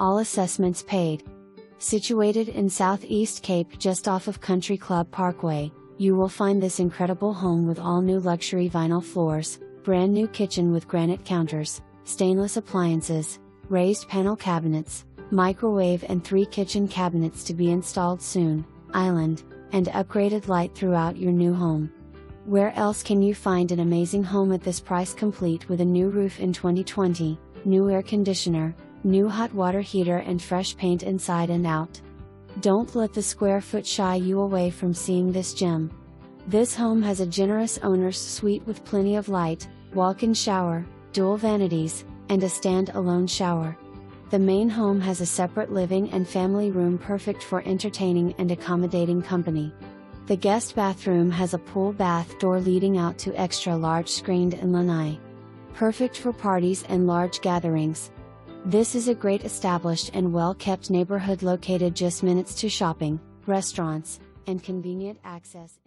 all assessments paid. Situated in Southeast Cape just off of Country Club Parkway, you will find this incredible home with all new luxury vinyl floors, brand new kitchen with granite counters, stainless appliances, raised panel cabinets, microwave and 3 kitchen cabinets to be installed soon, island, and upgraded light throughout your new home. Where else can you find an amazing home at this price, complete with a new roof in 2020, new air conditioner, new hot water heater and fresh paint inside and out? Don't let the square foot shy you away from seeing this gem. This home has a generous owner's suite with plenty of light, walk-in shower, dual vanities, and a stand-alone shower. The main home has a separate living and family room perfect for entertaining and accommodating company. The guest bathroom has a pool bath door leading out to extra large screened and lanai. Perfect for parties and large gatherings. This is a great established and well-kept neighborhood located just minutes to shopping, restaurants, and convenient access.